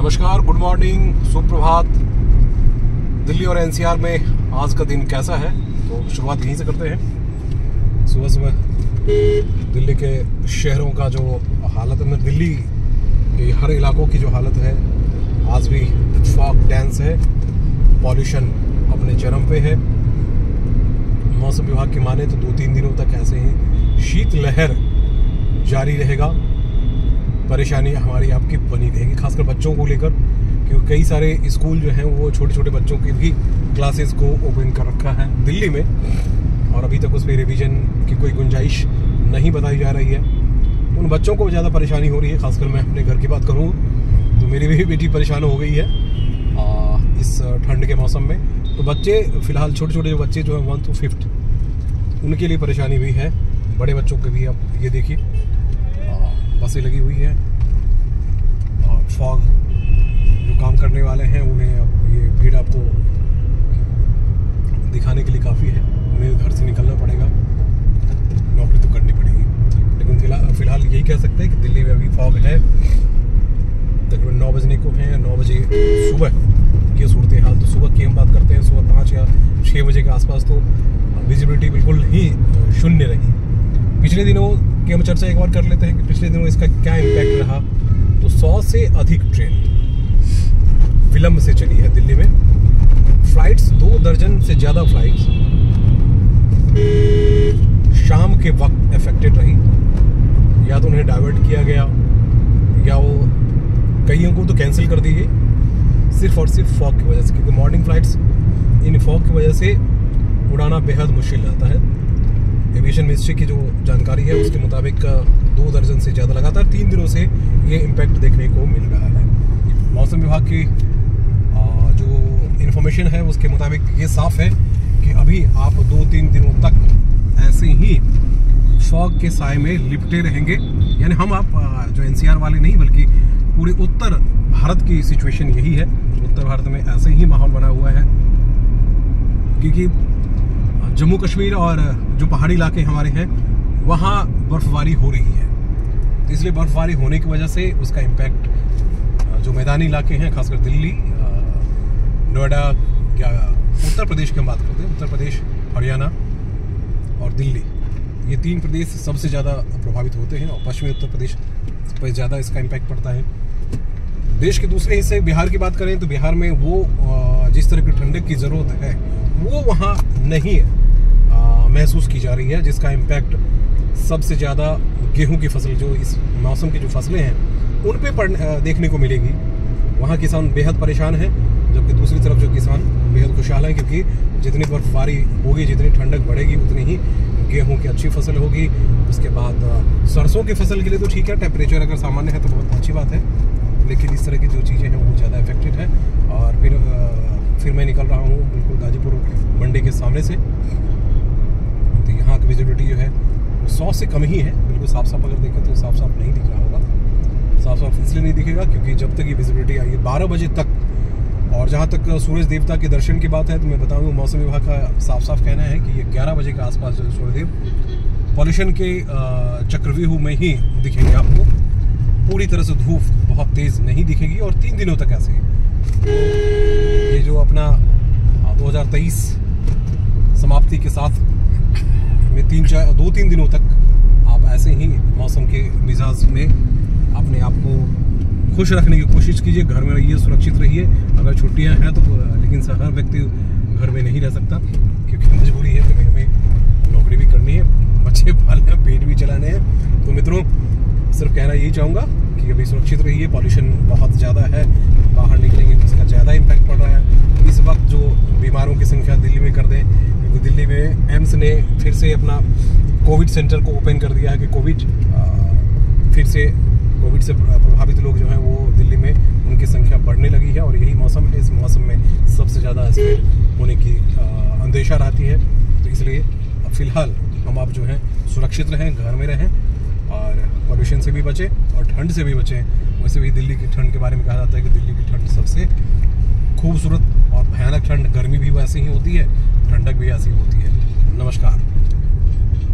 नमस्कार, good morning, सुप्रभात। दिल्ली और एनसीआर में आज का दिन कैसा है, तो शुरुआत यहीं से करते हैं। सुबह सुबह दिल्ली के शहरों का जो हालत है, दिल्ली के हर इलाकों की जो हालत है, आज भी फॉग डेंस है, पॉल्यूशन अपने चरम पे है। मौसम विभाग की माने तो 2-3 दिनों तक ऐसे ही शीतलहर जारी रहेगा। परेशानी हमारी आपकी बनी रहेगी, खासकर बच्चों को लेकर, क्योंकि कई सारे स्कूल जो हैं वो छोटे छोटे बच्चों की भी क्लासेस को ओपन कर रखा है दिल्ली में, और अभी तक उस पर रिवीजन की कोई गुंजाइश नहीं बताई जा रही है। उन बच्चों को ज़्यादा परेशानी हो रही है। खासकर मैं अपने घर की बात करूँ तो मेरी भी बेटी परेशान हो गई है इस ठंड के मौसम में। तो बच्चे फ़िलहाल छोटे छोटे जो बच्चे जो हैं 1 to 5 उनके लिए परेशानी हुई है। बड़े बच्चों के भी अब ये देखिए बसें लगी हुई है, और फॉग जो काम करने वाले हैं उन्हें अब ये भीड़ आपको दिखाने के लिए काफ़ी है। उन्हें घर से निकलना पड़ेगा, नौकरी तो करनी पड़ेगी। लेकिन फिलहाल यही कह सकते हैं कि दिल्ली में अभी फॉग है, तकरीबन 9 बजने को है। 9 बजे सुबह की सूरत हाल, तो सुबह की हम बात करते हैं, सुबह 5 या 6 बजे के आसपास तो विजिबिलिटी बिल्कुल ही शून्य रही। पिछले दिनों की हम चर्चा एक बार कर लेते हैं कि पिछले दिनों इसका क्या इम्पैक्ट रहा। तो 100 से अधिक ट्रेन विलंब से चली है दिल्ली में। फ्लाइट्स 2 दर्जन से ज़्यादा फ्लाइट्स शाम के वक्त अफेक्टेड रही। या तो उन्हें डाइवर्ट किया गया, या वो कईयों को तो कैंसिल कर दी गई, सिर्फ और सिर्फ फॉग की वजह से, क्योंकि मॉर्निंग फ्लाइट्स इन फॉग की वजह से उड़ाना बेहद मुश्किल रहता है। एविएशन मिनिस्ट्री की जो जानकारी है उसके मुताबिक 2 दर्जन से ज़्यादा लगातार 3 दिनों से ये इम्पैक्ट देखने को मिल रहा है। मौसम विभाग की जो इन्फॉर्मेशन है उसके मुताबिक ये साफ है कि अभी आप 2-3 दिनों तक ऐसे ही फॉग के साए में लिपटे रहेंगे। यानी हम आप जो एनसीआर वाले नहीं, बल्कि पूरे उत्तर भारत की सिचुएशन यही है। उत्तर भारत में ऐसे ही माहौल बना हुआ है, क्योंकि जम्मू कश्मीर और जो पहाड़ी इलाके हमारे हैं वहाँ बर्फबारी हो रही है। तो इसलिए बर्फबारी होने की वजह से उसका इम्पैक्ट जो मैदानी इलाके हैं, खासकर दिल्ली, नोएडा या उत्तर प्रदेश की हम बात करते हैं, उत्तर प्रदेश, हरियाणा और दिल्ली, ये 3 प्रदेश सबसे ज़्यादा प्रभावित होते हैं, और पश्चिमी उत्तर प्रदेश पर ज़्यादा इसका इम्पैक्ट पड़ता है। देश के दूसरे हिस्से बिहार की बात करें तो बिहार में वो जिस तरह की ठंडक की ज़रूरत है वो वहाँ नहीं महसूस की जा रही है, जिसका इम्पैक्ट सबसे ज़्यादा गेहूं की फसल, जो इस मौसम की जो फसलें हैं उन पे देखने को मिलेगी। वहाँ किसान बेहद परेशान हैं, जबकि दूसरी तरफ जो किसान बेहद खुशहाल हैं, क्योंकि जितनी बर्फबारी होगी, जितनी ठंडक बढ़ेगी, उतनी ही गेहूं की अच्छी फसल होगी। उसके बाद सरसों की फसल के लिए तो ठीक है, टेम्परेचर अगर सामान्य है तो बहुत अच्छी बात है, लेकिन इस तरह की जो चीज़ें हैं वो ज़्यादा इफेक्टेड है। और फिर मैं निकल रहा हूँ बिल्कुल गाजीपुर मंडी के सामने से। तो यहाँ की विजिबिलिटी जो है वो 100 से कम ही है, बिल्कुल साफ साफ अगर देखें तो साफ साफ नहीं दिख रहा होगा। साफ साफ इसलिए नहीं दिखेगा क्योंकि जब तक ये विजिबिलिटी आई है 12 बजे तक, और जहाँ तक सूरज देवता के दर्शन की बात है तो मैं बता दूँ, मौसम विभाग का साफ साफ कहना है कि ये 11 बजे के आसपास जो सूर्यदेव पॉल्यूशन के चक्रव्यूह में ही दिखेंगे आपको। पूरी तरह से धूप बहुत तेज़ नहीं दिखेगी, और 3 दिनों तक ऐसे ये जो अपना 2023 समाप्ति के साथ में 2-3 दिनों तक आप ऐसे ही मौसम के मिजाज में अपने आप को खुश रखने की कोशिश कीजिए। घर में रहिए, सुरक्षित रहिए। अगर छुट्टियां हैं तो, लेकिन हर व्यक्ति घर में नहीं रह सकता, क्योंकि मजबूरी है, क्योंकि हमें नौकरी भी करनी है, बच्चे पालने हैं, पेट भी चलाने हैं। तो मित्रों, सिर्फ कहना यही चाहूँगा कि अभी सुरक्षित रहिए। पॉल्यूशन बहुत ज़्यादा है, बाहर निकलेंगे तो इसका ज़्यादा इम्पैक्ट पड़ रहा है। इस वक्त जो बीमारों की संख्या दिल्ली में कर दें, क्योंकि दिल्ली में एम्स ने फिर से अपना कोविड सेंटर को ओपन कर दिया है, कि फिर से कोविड से प्रभावित लोग जो हैं वो दिल्ली में उनकी संख्या बढ़ने लगी है, और यही मौसम है। इस मौसम में सबसे ज़्यादा स्प्रेड होने की अंदेशा रहती है। तो इसलिए फ़िलहाल हम आप जो हैं सुरक्षित रहें, घर में रहें, और पॉल्यूशन से भी बचें और ठंड से भी बचें। वैसे भी दिल्ली की ठंड के बारे में कहा जाता है कि दिल्ली की ठंड सबसे खूबसूरत और भयानक ठंड, गर्मी भी वैसी ही होती है, ठंडक भी ऐसी होती है। नमस्कार।